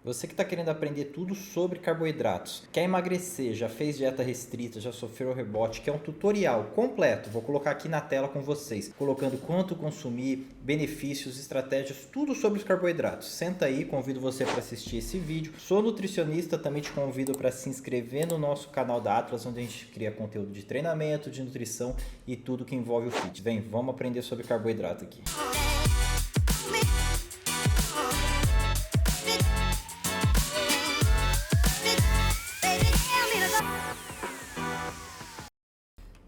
Você que está querendo aprender tudo sobre carboidratos, quer emagrecer, já fez dieta restrita, já sofreu rebote, quer um tutorial completo, vou colocar aqui na tela com vocês, colocando quanto consumir, benefícios, estratégias, tudo sobre os carboidratos. Senta aí, convido você para assistir esse vídeo. Sou nutricionista, também te convido para se inscrever no nosso canal da Atlas, onde a gente cria conteúdo de treinamento, de nutrição e tudo que envolve o fit. Vem, vamos aprender sobre carboidrato aqui.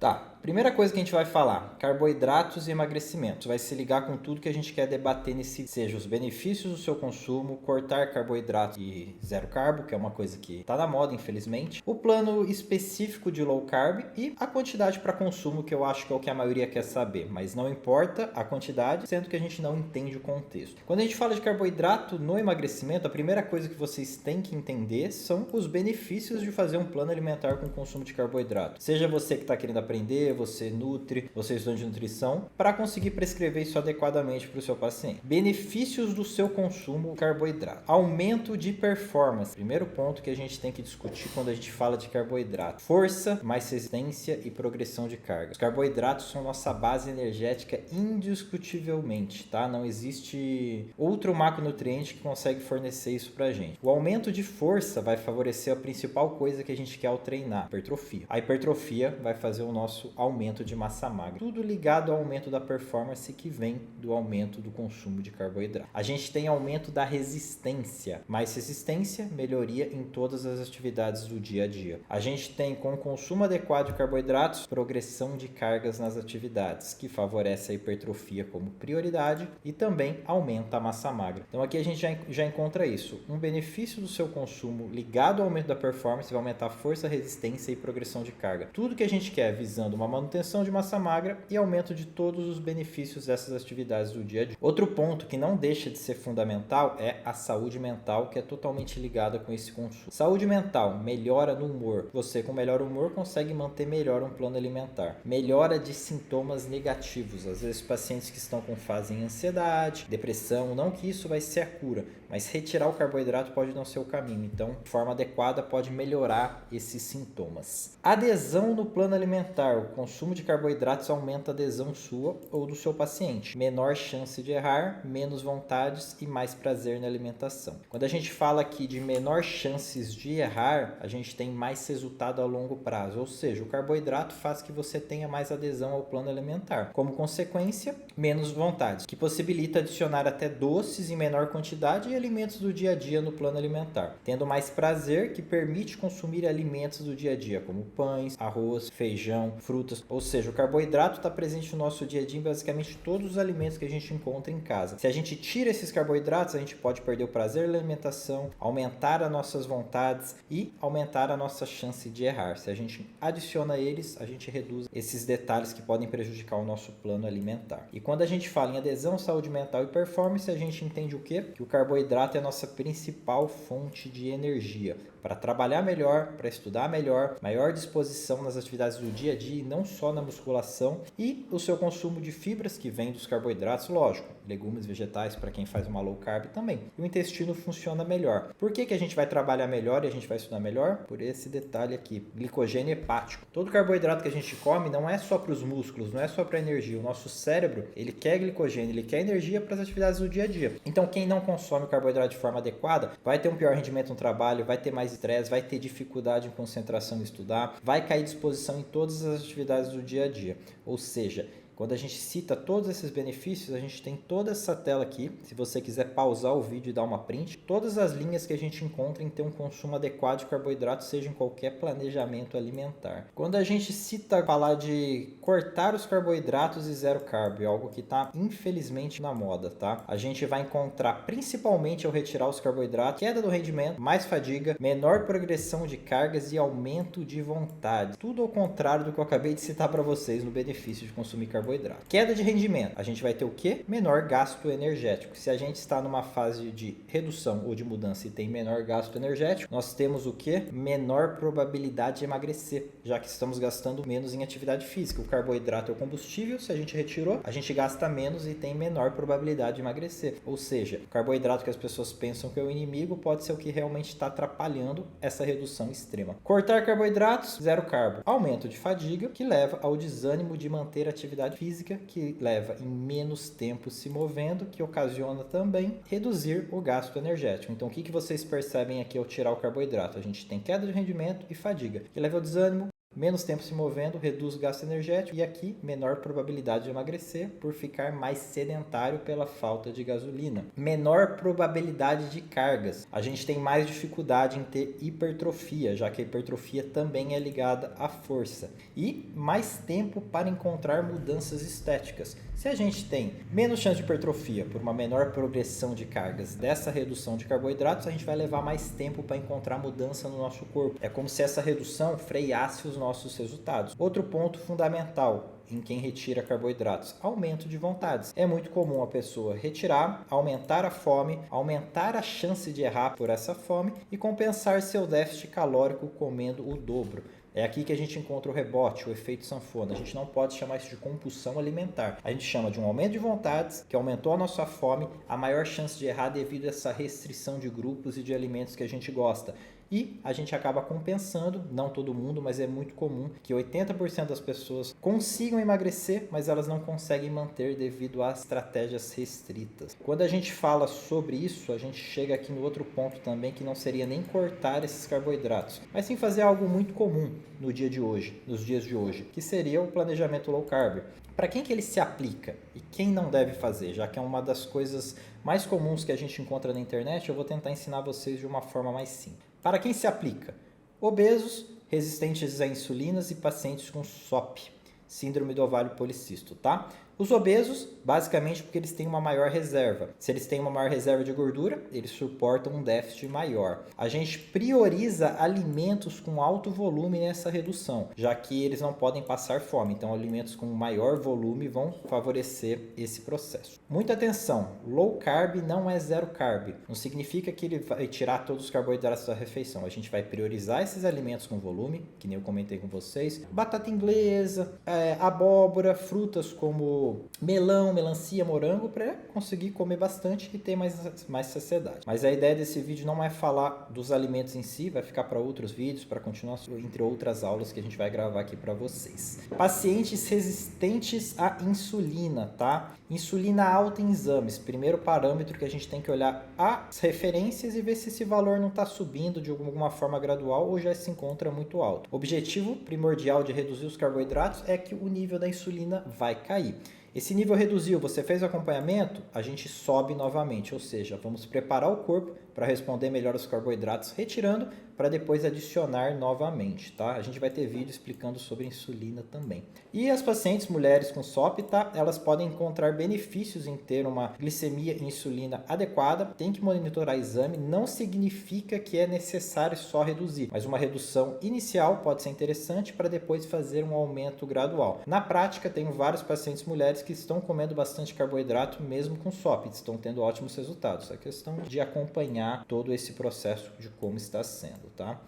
Tá, primeira coisa que a gente vai falar, carboidratos e emagrecimento. Vai se ligar com tudo que a gente quer debater nesse, seja os benefícios do seu consumo, cortar carboidrato e zero carbo, que é uma coisa que tá na moda, infelizmente. O plano específico de low carb e a quantidade para consumo, que eu acho que é o que a maioria quer saber. Mas não importa a quantidade, sendo que a gente não entende o contexto. Quando a gente fala de carboidrato no emagrecimento, a primeira coisa que vocês têm que entender são os benefícios de fazer um plano alimentar com consumo de carboidrato. Seja você que está querendo aprender, você nutri, você estudante de nutrição, para conseguir prescrever isso adequadamente para o seu paciente. Benefícios do seu consumo de carboidrato. Aumento de performance. Primeiro ponto que a gente tem que discutir quando a gente fala de carboidrato. Força, mais resistência e progressão de carga. Os carboidratos são nossa base energética indiscutivelmente, tá? Não existe outro macronutriente que consegue fornecer isso pra gente. O aumento de força vai favorecer a principal coisa que a gente quer ao treinar, a hipertrofia. A hipertrofia vai fazer o nosso aumento de massa magra. Tudo ligado ao aumento da performance que vem do aumento do consumo de carboidrato. A gente tem aumento da resistência. Mais resistência, melhoria em todas as atividades do dia a dia. A gente tem, com o consumo adequado de carboidratos, progressão de cargas nas atividades, que favorece a hipertrofia como prioridade e também aumenta a massa magra. Então aqui a gente já encontra isso. Um benefício do seu consumo ligado ao aumento da performance vai aumentar a força, resistência e progressão de carga. Tudo que a gente quer visando uma manutenção de massa magra e aumento de todos os benefícios dessas atividades do dia a dia. Outro ponto que não deixa de ser fundamental é a saúde mental, que é totalmente ligada com esse consumo. Saúde mental, melhora no humor. Você com melhor humor consegue manter melhor um plano alimentar. Melhora de sintomas negativos. Às vezes pacientes que estão com fase em ansiedade, depressão, não que isso vai ser a cura, mas retirar o carboidrato pode não ser o caminho. Então, de forma adequada pode melhorar esses sintomas. Adesão no plano alimentar. O consumo de carboidratos aumenta a adesão sua ou do seu paciente. Menor chance de errar, menos vontades e mais prazer na alimentação. Quando a gente fala aqui de menor chances de errar, a gente tem mais resultado a longo prazo. Ou seja, o carboidrato faz que você tenha mais adesão ao plano alimentar. Como consequência, menos vontades, que possibilita adicionar até doces em menor quantidade e alimentos do dia a dia no plano alimentar. Tendo mais prazer, que permite consumir alimentos do dia a dia, como pães, arroz, feijão, frutas. Ou seja, o carboidrato está presente no nosso dia a dia em basicamente todos os alimentos que a gente encontra em casa. Se a gente tira esses carboidratos, a gente pode perder o prazer da alimentação, aumentar as nossas vontades e aumentar a nossa chance de errar. Se a gente adiciona eles, a gente reduz esses detalhes que podem prejudicar o nosso plano alimentar. E quando a gente fala em adesão, saúde mental e performance, a gente entende o quê? Que o carboidrato é a nossa principal fonte de energia. Para trabalhar melhor, para estudar melhor, maior disposição nas atividades do dia a dia e não só na musculação, e o seu consumo de fibras que vem dos carboidratos, lógico, legumes, vegetais para quem faz uma low carb também. E o intestino funciona melhor. Por que a gente vai trabalhar melhor e a gente vai estudar melhor? Por esse detalhe aqui, glicogênio hepático. Todo carboidrato que a gente come não é só para os músculos, não é só para energia. O nosso cérebro, ele quer glicogênio, ele quer energia para as atividades do dia a dia. Então quem não consome o carboidrato de forma adequada vai ter um pior rendimento no trabalho, vai ter mais estresse, vai ter dificuldade em concentração em estudar, vai cair disposição em todas as atividades do dia a dia. Ou seja, quando a gente cita todos esses benefícios, a gente tem toda essa tela aqui. Se você quiser pausar o vídeo e dar uma print, todas as linhas que a gente encontra em ter um consumo adequado de carboidrato, seja em qualquer planejamento alimentar. Quando a gente cita falar de cortar os carboidratos e zero carb, algo que está infelizmente na moda, tá? A gente vai encontrar principalmente ao retirar os carboidratos, queda do rendimento, mais fadiga, menor progressão de cargas e aumento de vontade. Tudo ao contrário do que eu acabei de citar para vocês no benefício de consumir carboidrato. carboidrato. Queda de rendimento, a gente vai ter o quê? Menor gasto energético. Se a gente está numa fase de redução ou de mudança e tem menor gasto energético, nós temos o quê? Menor probabilidade de emagrecer, já que estamos gastando menos em atividade física. O carboidrato é o combustível, se a gente retirou, a gente gasta menos e tem menor probabilidade de emagrecer. Ou seja, o carboidrato que as pessoas pensam que é o inimigo pode ser o que realmente está atrapalhando essa redução extrema. Cortar carboidratos, zero carbo. Aumento de fadiga, que leva ao desânimo de manter a atividade física, que leva em menos tempo se movendo, que ocasiona também reduzir o gasto energético. Então, o que vocês percebem aqui ao tirar o carboidrato? A gente tem queda de rendimento e fadiga, que leva ao desânimo, menos tempo se movendo, reduz o gasto energético e aqui menor probabilidade de emagrecer por ficar mais sedentário pela falta de gasolina. Menor probabilidade de cargas. A gente tem mais dificuldade em ter hipertrofia, já que a hipertrofia também é ligada à força. E mais tempo para encontrar mudanças estéticas. Se a gente tem menos chance de hipertrofia por uma menor progressão de cargas dessa redução de carboidratos, a gente vai levar mais tempo para encontrar mudança no nosso corpo. É como se essa redução freasse os nossos resultados. Outro ponto fundamental em quem retira carboidratos, aumento de vontades. É muito comum a pessoa retirar, aumentar a fome, aumentar a chance de errar por essa fome e compensar seu déficit calórico comendo o dobro. É aqui que a gente encontra o rebote, o efeito sanfona. A gente não pode chamar isso de compulsão alimentar. A gente chama de um aumento de vontades, que aumentou a nossa fome, a maior chance de errar devido a essa restrição de grupos e de alimentos que a gente gosta. E a gente acaba compensando, não todo mundo, mas é muito comum que 80% das pessoas consigam emagrecer, mas elas não conseguem manter devido a estratégias restritas. Quando a gente fala sobre isso, a gente chega aqui no outro ponto também, que não seria nem cortar esses carboidratos, mas sim fazer algo muito comum no dia de hoje, nos dias de hoje, que seria o planejamento low carb. Para quem que ele se aplica e quem não deve fazer, já que é uma das coisas mais comuns que a gente encontra na internet, eu vou tentar ensinar vocês de uma forma mais simples. Para quem se aplica? Obesos, resistentes a insulinas e pacientes com SOP, síndrome do ovário policístico, tá? Os obesos, basicamente porque eles têm uma maior reserva. Se eles têm uma maior reserva de gordura, eles suportam um déficit maior. A gente prioriza alimentos com alto volume nessa redução, já que eles não podem passar fome. Então, alimentos com maior volume vão favorecer esse processo. Muita atenção, low carb não é zero carb. Não significa que ele vai tirar todos os carboidratos da refeição. A gente vai priorizar esses alimentos com volume, que nem eu comentei com vocês. Batata inglesa, abóbora, frutas como melão, melancia, morango, para conseguir comer bastante e ter mais saciedade. Mas a ideia desse vídeo não é falar dos alimentos em si, vai ficar para outros vídeos, para continuar entre outras aulas que a gente vai gravar aqui para vocês. Pacientes resistentes à insulina, tá? Insulina alta em exames. Primeiro parâmetro que a gente tem que olhar as referências e ver se esse valor não está subindo de alguma forma gradual ou já se encontra muito alto. O objetivo primordial de reduzir os carboidratos é que o nível da insulina vai cair. Esse nível reduziu, você fez o acompanhamento, a gente sobe novamente, ou seja, vamos preparar o corpo para responder melhor aos carboidratos, retirando para depois adicionar novamente, tá? A gente vai ter vídeo explicando sobre insulina também. E as pacientes mulheres com SOP, tá? Elas podem encontrar benefícios em ter uma glicemia e insulina adequada, tem que monitorar o exame, não significa que é necessário só reduzir, mas uma redução inicial pode ser interessante para depois fazer um aumento gradual. Na prática, tenho vários pacientes mulheres que estão comendo bastante carboidrato mesmo com SOP, estão tendo ótimos resultados. É questão de acompanhar todo esse processo de como está sendo, tá?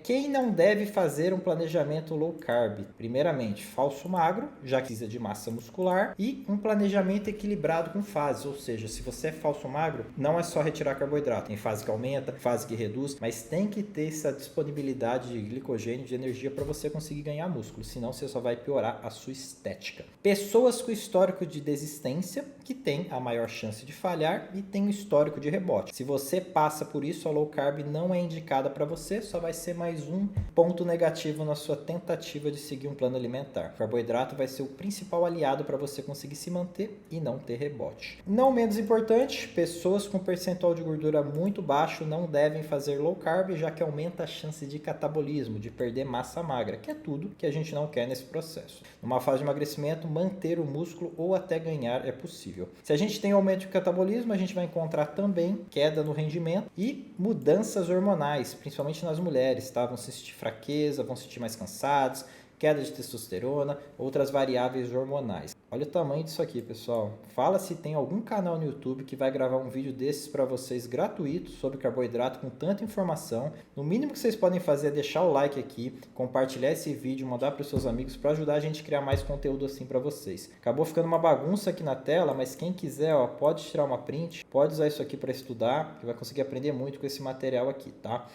Quem não deve fazer um planejamento low carb? Primeiramente, falso magro, já que precisa de massa muscular, e um planejamento equilibrado com fases, ou seja, se você é falso magro, não é só retirar carboidrato, tem fase que aumenta, fase que reduz, mas tem que ter essa disponibilidade de glicogênio, de energia para você conseguir ganhar músculo, senão você só vai piorar a sua estética. Pessoas com histórico de desistência, que tem a maior chance de falhar e tem um histórico de rebote. Se você passa por isso, a low carb não é indicada para você, só vai ser mais um ponto negativo na sua tentativa de seguir um plano alimentar. O carboidrato vai ser o principal aliado para você conseguir se manter e não ter rebote. Não menos importante, pessoas com percentual de gordura muito baixo não devem fazer low carb, já que aumenta a chance de catabolismo, de perder massa magra, que é tudo que a gente não quer nesse processo. Numa fase de emagrecimento, manter o músculo ou até ganhar é possível. Se a gente tem aumento de catabolismo, a gente vai encontrar também queda no rendimento e mudanças hormonais, principalmente nas mulheres, tá? Vão sentir fraqueza, vão sentir mais cansados, queda de testosterona, outras variáveis hormonais. Olha o tamanho disso aqui, pessoal. Fala se tem algum canal no YouTube que vai gravar um vídeo desses para vocês gratuito sobre carboidrato com tanta informação. No mínimo que vocês podem fazer é deixar o like aqui, compartilhar esse vídeo, mandar para os seus amigos para ajudar a gente a criar mais conteúdo assim para vocês. Acabou ficando uma bagunça aqui na tela, mas quem quiser, ó, pode tirar uma print, pode usar isso aqui para estudar, que vai conseguir aprender muito com esse material aqui, tá?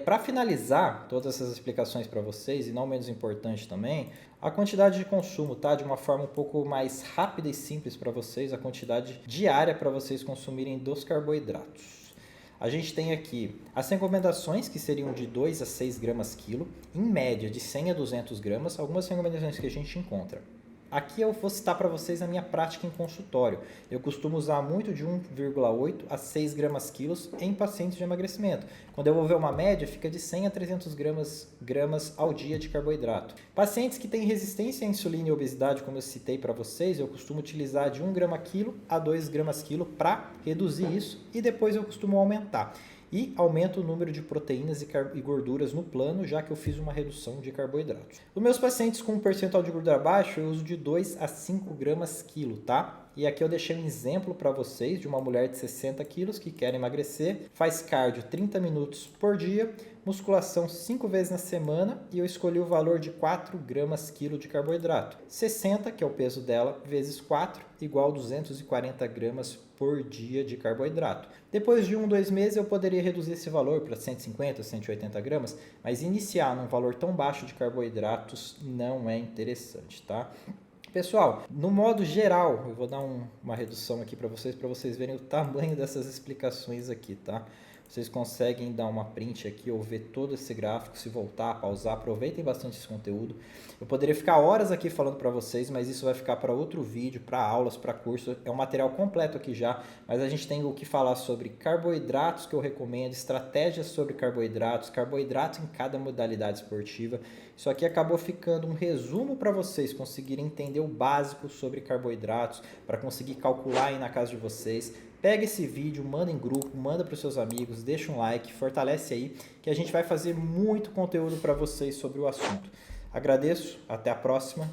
Para finalizar todas essas explicações para vocês, e não menos importante também, a quantidade de consumo, tá? De uma forma um pouco mais rápida e simples para vocês, a quantidade diária para vocês consumirem dos carboidratos. A gente tem aqui as recomendações, que seriam de 2 a 6 gramas quilo, em média de 100 a 200 gramas, algumas recomendações que a gente encontra. Aqui eu vou citar para vocês a minha prática em consultório. Eu costumo usar muito de 1,8 a 6 gramas quilos em pacientes de emagrecimento. Quando eu vou ver uma média, fica de 100 a 300 gramas ao dia de carboidrato. Pacientes que têm resistência à insulina e obesidade, como eu citei para vocês, eu costumo utilizar de 1 grama quilo a 2 gramas quilo para reduzir isso e depois eu costumo aumentar. E aumento o número de proteínas e gorduras no plano, já que eu fiz uma redução de carboidratos. Os meus pacientes com um percentual de gordura baixo, eu uso de 2 a 5 gramas quilo, tá? E aqui eu deixei um exemplo para vocês de uma mulher de 60 quilos que quer emagrecer, faz cardio 30 minutos por dia, musculação 5 vezes na semana e eu escolhi o valor de 4 gramas quilo de carboidrato. 60, que é o peso dela, vezes 4, igual 240 gramas por dia de carboidrato. Depois de 2 meses eu poderia reduzir esse valor para 150, 180 gramas, mas iniciar num valor tão baixo de carboidratos não é interessante, tá? Pessoal, no modo geral, eu vou dar uma redução aqui para vocês verem o tamanho dessas explicações aqui, tá? Vocês conseguem dar uma print aqui ou ver todo esse gráfico, se voltar, pausar, aproveitem bastante esse conteúdo. Eu poderia ficar horas aqui falando para vocês, mas isso vai ficar para outro vídeo, para aulas, para curso. É um material completo aqui já, mas a gente tem o que falar sobre carboidratos que eu recomendo, estratégias sobre carboidratos, carboidratos em cada modalidade esportiva. Isso aqui acabou ficando um resumo para vocês conseguirem entender o básico sobre carboidratos, para conseguir calcular aí na casa de vocês. Pega esse vídeo, manda em grupo, manda para os seus amigos, deixa um like, fortalece aí, que a gente vai fazer muito conteúdo para vocês sobre o assunto. Agradeço, até a próxima.